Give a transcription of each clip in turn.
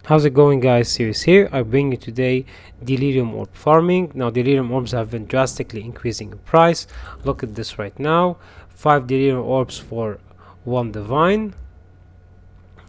How's it going, guys? Series here. I bring you today Delirium Orb farming. Now Delirium Orbs have been drastically increasing in price. Look at this right now. 5 Delirium Orbs for 1 Divine.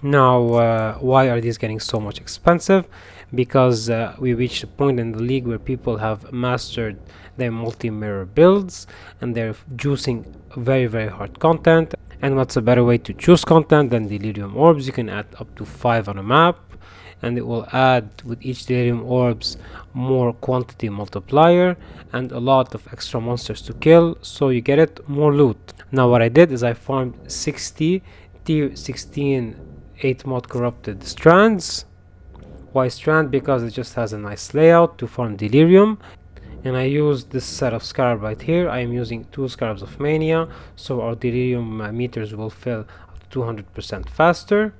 Now why are these getting so much expensive? Because we reached a point in the league where people have mastered their multi-mirror builds and they're juicing very hard content. And what's a better way to choose content than Delirium Orbs? You can add up to 5 on a map, and it will add with each Delirium Orbs more quantity multiplier and a lot of extra monsters to kill, so you get it more loot. Now what I did is I farmed 60 tier 16 8 mod corrupted strands. Why strand? Because it just has a nice layout to farm Delirium. And I used this set of Scarab right here. I am using 2 Scarabs of Mania, so our Delirium meters will fill up to 200% faster.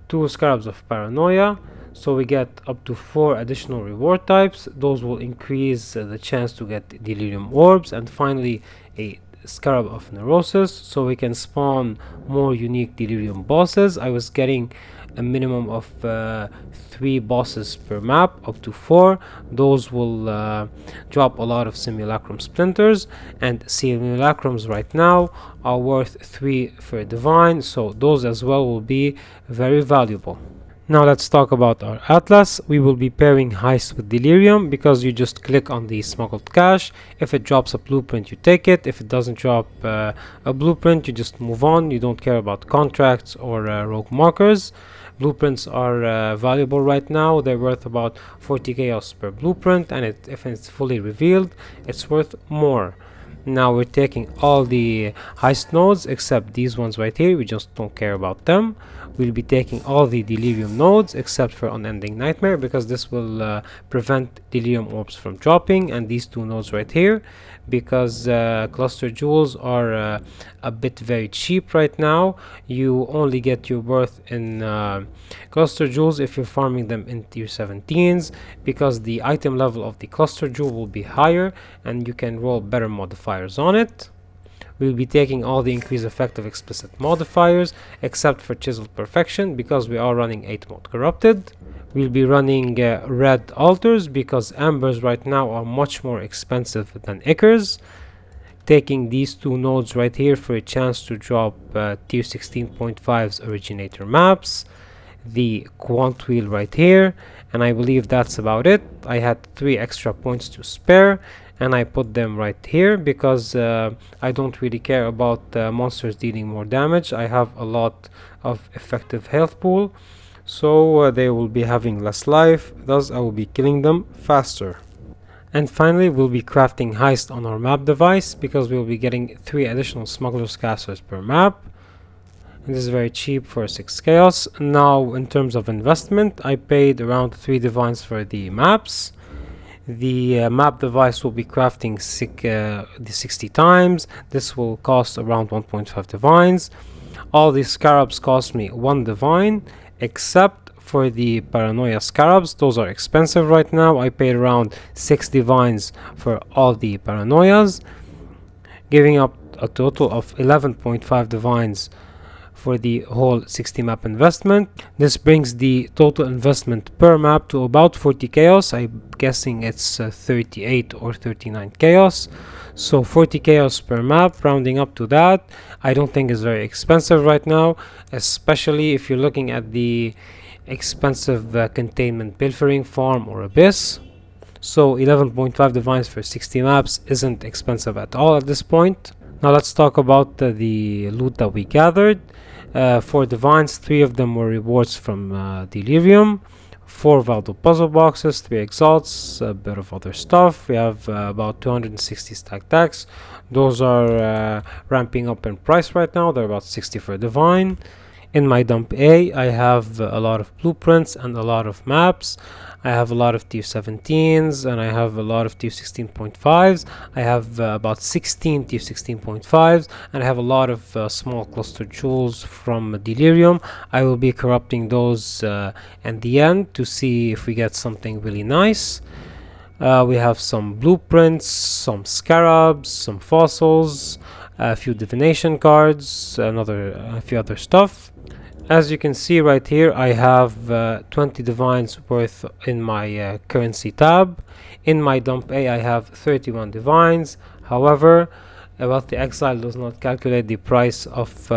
2 Scarabs of Paranoia, so we get up to 4 additional reward types. Those will increase the chance to get Delirium Orbs. And finally a Scarab of Neurosis, so we can spawn more unique Delirium bosses. I was getting a minimum of 3 bosses per map, up to 4. Those will drop a lot of Simulacrum Splinters, and Simulacrums right now are worth 3 for Divine, so those as well will be very valuable. Now let's talk about our Atlas. We will be pairing Heist with Delirium because you just click on the smuggled cache. If it drops a blueprint, you take it. If it doesn't drop a blueprint, you just move on. You don't care about contracts or rogue markers. Blueprints are valuable right now. They're worth about 40 chaos per blueprint, and if it's fully revealed, it's worth more. Now we're taking all the heist nodes except these ones right here. We just don't care about them. We'll be taking all the Delirium nodes except for Unending Nightmare, because this will prevent Delirium Orbs from dropping, and these 2 nodes right here, because cluster jewels are a bit very cheap right now. You only get your worth in cluster jewels if you're farming them in tier 17s, because the item level of the cluster jewel will be higher and you can roll better modifiers on it. We'll be taking all the increased effective explicit modifiers except for Chiseled Perfection, because we are running 8 mod corrupted. We'll be running red altars because ambers right now are much more expensive than ichors. Taking these 2 nodes right here for a chance to drop tier 16.5's originator maps. The quant wheel right here, and I believe that's about it. I had 3 extra points to spare, and I put them right here because I don't really care about monsters dealing more damage. I have a lot of effective health pool, so they will be having less life, thus I will be killing them faster. And finally we'll be crafting Heist on our map device because we'll be getting 3 additional Smuggler's Casters per map. And this is very cheap for 6 chaos. Now in terms of investment, I paid around 3 divines for the maps. The map device will be crafting the 60 times. This will cost around 1.5 divines. All these Scarabs cost me 1 divine, except for the Paranoia Scarabs. Those are expensive right now. I paid around 6 divines for all the Paranoias, giving up a total of 11.5 divines for the whole 60 map investment. This brings the total investment per map to about 40 chaos. I'm guessing it's 38 or 39 chaos. So 40 chaos per map, rounding up to that, I don't think is very expensive right now, especially if you're looking at the expensive containment pilfering farm or abyss. So 11.5 divines for 60 maps isn't expensive at all at this point. Now let's talk about the loot that we gathered. 4 divines, 3 of them were rewards from Delirium, 4 Valdo puzzle boxes, 3 exalts, a bit of other stuff. We have about 260 stack decks. Those are ramping up in price right now. They're about 60 for divine. In my dump A, I have a lot of blueprints and a lot of maps. I have a lot of tier 17s and I have a lot of tier 16.5s. I have about 16 tier 16.5s, and I have a lot of small cluster jewels from Delirium. I will be corrupting those at the end to see if we get something really nice. We have some blueprints, some Scarabs, some fossils, a few divination cards, a few other stuff. As you can see right here, I have 20 divines worth in my currency tab. In my dump A, I have 31 divines. However, the Exile does not calculate the price of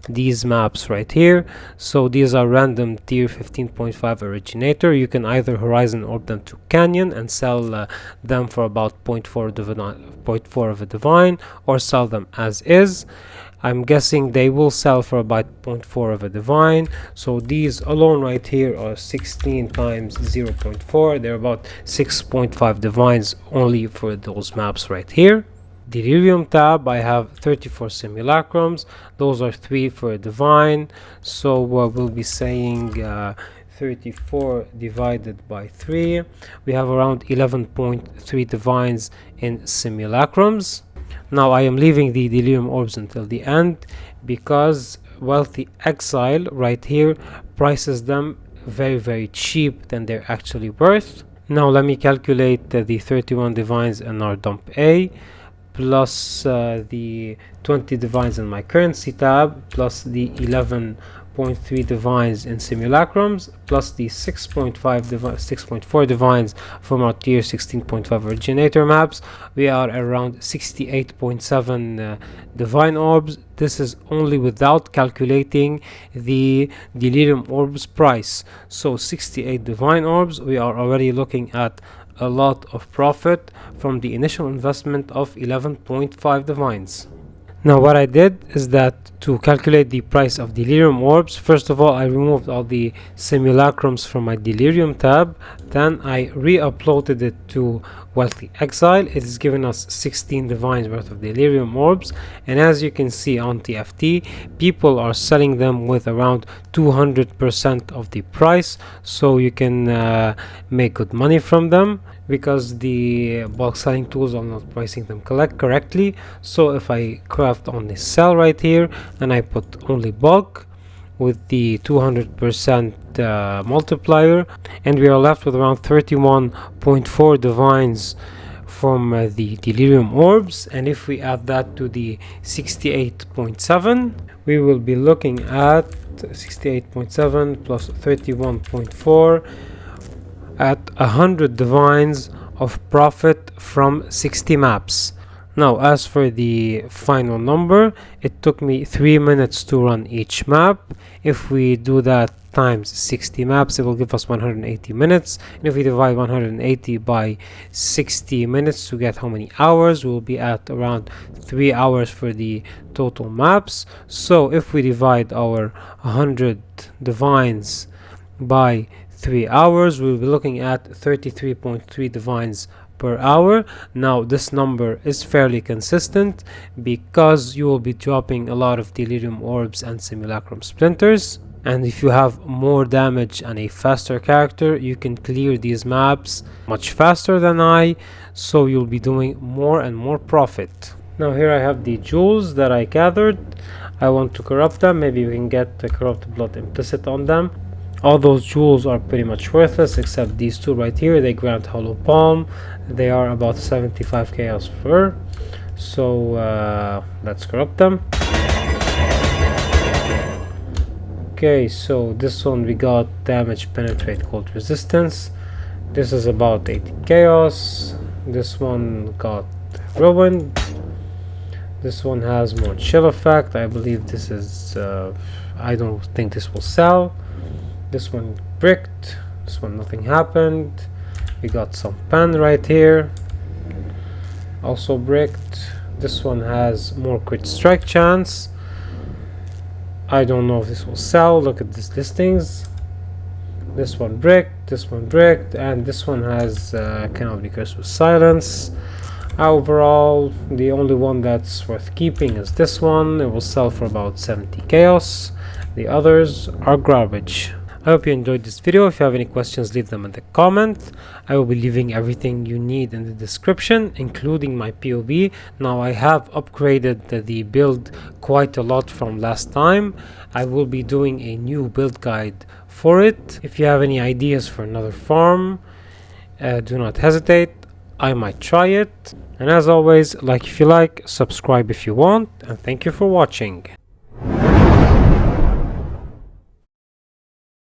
these maps right here. So these are random tier 15.5 originator. You can either Horizon Orb them to Canyon and sell them for about 0.4 of a divine, or sell them as is. I'm guessing they will sell for about 0.4 of a divine. So these alone right here are 16 times 0.4. They're about 6.5 divines only for those maps right here. Delirium tab, I have 34 simulacrums. Those are 3 for a divine. So we'll be saying 34 divided by 3. We have around 11.3 divines in simulacrums. Now I am leaving the Delirium Orbs until the end because, well, the Exile right here prices them very cheap than they're actually worth. Now let me calculate the 31 divines in our dump A, plus the 20 divines in my currency tab, plus the 11.3 divines in simulacrums, plus the 6.4 divines from our tier 16.5 originator maps. We are around 68.7 divine orbs. This is only without calculating the Delirium Orbs price. So 68 divine orbs, we are already looking at a lot of profit from the initial investment of 11.5 divines. Now what I did is that to calculate the price of Delirium Orbs, first of all I removed all the simulacrums from my Delirium tab, then I re-uploaded it to Wealthy Exile. It is giving us 16 divines worth of Delirium Orbs, and as you can see on TFT, people are selling them with around 200% of the price, so you can make good money from them because the bulk selling tools are not pricing them correctly. So if I craft on the sell right here and I put only bulk with the 200% multiplier, and we are left with around 31.4 divines from the Delirium Orbs, and if we add that to the 68.7, we will be looking at 68.7 plus 31.4 at 100 divines of profit from 60 maps. Now as for the final number, it took me 3 minutes to run each map. If we do that times 60 maps, it will give us 180 minutes, and if we divide 180 by 60 minutes to get how many hours, we'll be at around 3 hours for the total maps. So if we divide our 100 divines by 3 hours, we'll be looking at 33.3 divines per hour. Now this number is fairly consistent because you will be dropping a lot of Delirium Orbs and Simulacrum Splinters, and if you have more damage and a faster character, you can clear these maps much faster than I, so you'll be doing more and more profit. Now here I have the jewels that I gathered. I want to corrupt them. Maybe we can get the corrupt blood implicit on them. All those jewels are pretty much worthless except these two right here. They grant Hollow Palm. They are about 75 chaos per. So let's corrupt them. Okay, so this one we got damage, penetrate, cold resistance. This is about 80 chaos. This one got ruined. This one has more chill effect. I believe this is I don't think this will sell. This one bricked. This one nothing happened. We got some pen right here, also bricked. This one has more crit strike chance. I don't know if this will sell. Look at these listings. This one bricked, and this one has cannot be cursed with silence. Overall, the only one that's worth keeping is this one. It will sell for about 70 chaos. The others are garbage. I hope you enjoyed this video. If you have any questions, leave them in the comment. I will be leaving everything you need in the description, including my POB. Now I have upgraded the build quite a lot from last time. I will be doing a new build guide for it. If you have any ideas for another farm, do not hesitate. I might try it. And as always, like if you like, subscribe if you want, and thank you for watching.